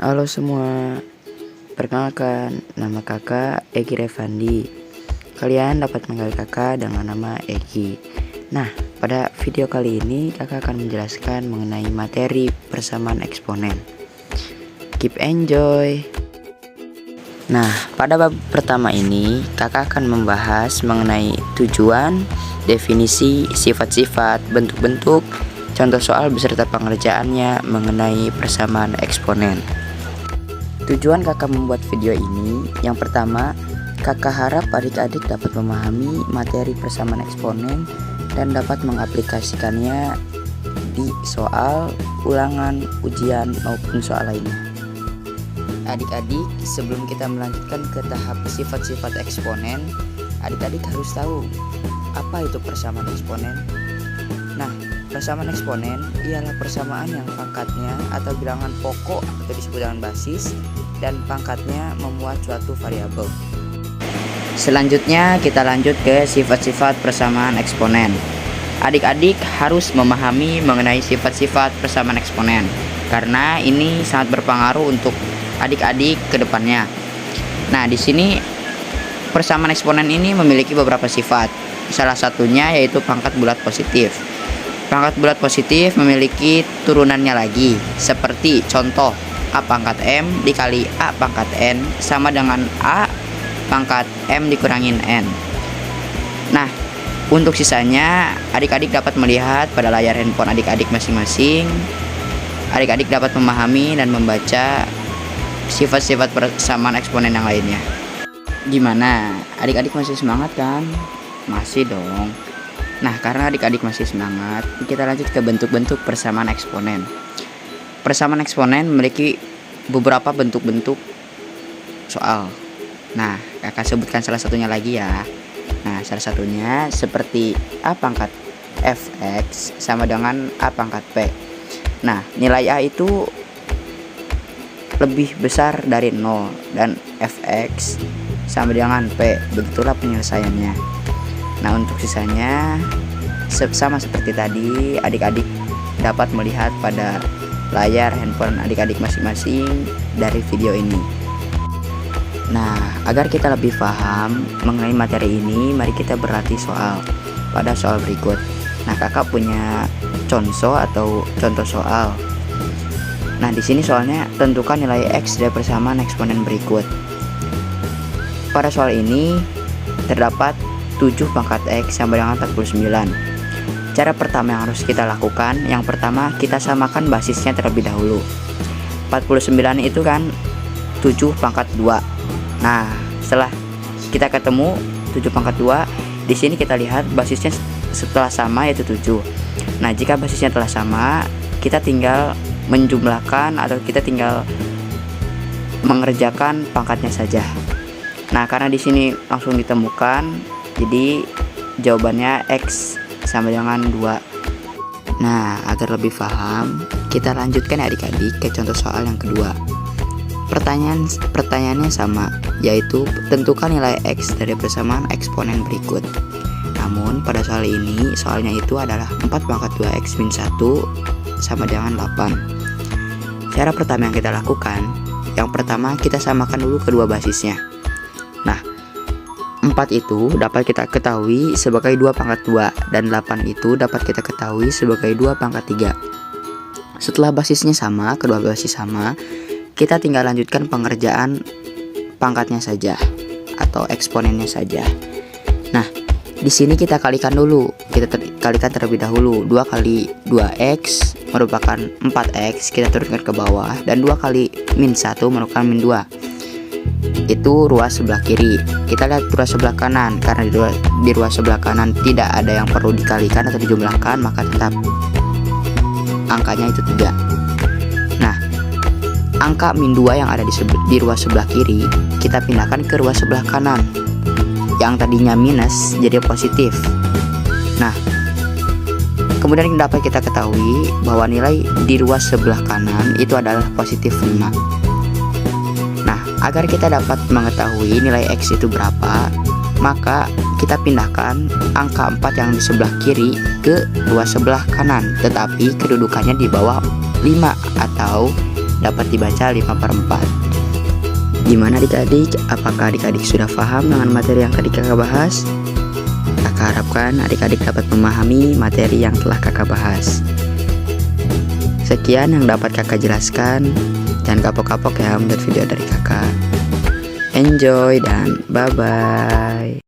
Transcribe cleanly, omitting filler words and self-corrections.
Halo semua, perkenalkan nama kakak Egi Revandi. Kalian dapat manggil kakak dengan nama Egi. Nah, pada video kali ini kakak akan menjelaskan mengenai materi persamaan eksponen. Keep enjoy. Nah, pada bab pertama ini kakak akan membahas mengenai tujuan, definisi, sifat-sifat, bentuk-bentuk, contoh soal beserta pengerjaannya mengenai persamaan eksponen. Tujuan kakak membuat video ini, yang pertama, kakak harap adik-adik dapat memahami materi persamaan eksponen dan dapat mengaplikasikannya di soal, ulangan, ujian, maupun soal lainnya. Adik-adik, sebelum kita melanjutkan ke tahap sifat-sifat eksponen, adik-adik harus tahu apa itu persamaan eksponen. Nah, persamaan eksponen ialah persamaan yang pangkatnya atau bilangan pokok atau disebut dengan basis dan pangkatnya memuat suatu variabel. Selanjutnya kita lanjut ke sifat-sifat persamaan eksponen. Adik-adik harus memahami mengenai sifat-sifat persamaan eksponen karena ini sangat berpengaruh untuk adik-adik ke depannya. Nah, di sini persamaan eksponen ini memiliki beberapa sifat. Salah satunya yaitu pangkat bulat positif. Pangkat bulat positif memiliki turunannya lagi, seperti contoh A pangkat M dikali A pangkat N sama dengan A pangkat M dikurangin N. Nah, untuk sisanya adik-adik dapat melihat pada layar handphone adik-adik masing-masing. Adik-adik dapat memahami dan membaca sifat-sifat persamaan eksponen yang lainnya. Gimana? Adik-adik masih semangat kan? Masih dong. Nah, karena adik-adik masih semangat, kita lanjut ke bentuk-bentuk persamaan eksponen. Persamaan eksponen memiliki beberapa bentuk-bentuk soal. Nah, kakak sebutkan salah satunya lagi ya. Nah, salah satunya seperti A pangkat Fx sama dengan A pangkat P. Nah, nilai A itu lebih besar dari 0 dan Fx sama dengan P. Begitulah penyelesaiannya. Nah, untuk sisanya sama seperti tadi, adik-adik dapat melihat pada layar handphone adik-adik masing-masing dari video ini. Nah, agar kita lebih paham mengenai materi ini, mari kita berlatih soal pada soal berikut. Nah, kakak punya contoh atau contoh soal. Nah, di sini soalnya tentukan nilai X dari persamaan eksponen berikut. Pada soal ini terdapat 7 pangkat X sama dengan 49. Cara pertama yang harus kita lakukan, yang pertama kita samakan basisnya terlebih dahulu. 49 itu kan 7 pangkat 2. Nah, setelah kita ketemu 7 pangkat 2, di sini kita lihat basisnya setelah sama yaitu 7. Nah, jika basisnya telah sama, kita tinggal menjumlahkan atau kita tinggal mengerjakan pangkatnya saja. Nah, karena di sini langsung ditemukan, jadi jawabannya X sama dengan 2. Nah, agar lebih paham, kita lanjutkan ya adik-adik ke contoh soal yang kedua. Pertanyaannya sama, yaitu tentukan nilai X dari persamaan eksponen berikut. Namun pada soal ini, soalnya itu adalah 4 pangkat 2X min 1 sama dengan 8. Cara pertama yang kita lakukan, yang pertama kita samakan dulu kedua basisnya. Nah, 4 itu dapat kita ketahui sebagai 2 pangkat 2 dan 8 itu dapat kita ketahui sebagai 2 pangkat 3. Setelah basisnya sama, kedua basis sama, kita tinggal lanjutkan pengerjaan pangkatnya saja atau eksponennya saja. Nah, di sini kita kalikan dulu. Kita kalikan terlebih dahulu. 2 kali 2X merupakan 4X, kita turunkan ke bawah, dan 2 kali min 1 merupakan min 2. Itu ruas sebelah kiri. Kita lihat ruas sebelah kanan. Karena di ruas sebelah kanan tidak ada yang perlu dikalikan atau dijumlahkan, maka tetap angkanya itu 3. Nah, angka min 2 yang ada di ruas sebelah kiri, kita pindahkan ke ruas sebelah kanan. Yang tadinya minus jadi positif. Nah, kemudian dapat kita ketahui bahwa nilai di ruas sebelah kanan itu adalah positif 5. Agar kita dapat mengetahui nilai X itu berapa, maka kita pindahkan angka 4 yang di sebelah kiri ke ruas sebelah kanan, tetapi kedudukannya di bawah 5 atau dapat dibaca 5/4. Gimana adik-adik? Apakah adik-adik sudah paham dengan materi yang tadi kakak bahas? Kakak harapkan adik-adik dapat memahami materi yang telah kakak bahas. Sekian yang dapat kakak jelaskan. Jangan kapok-kapok ya melihat video dari kakak. Enjoy dan bye-bye.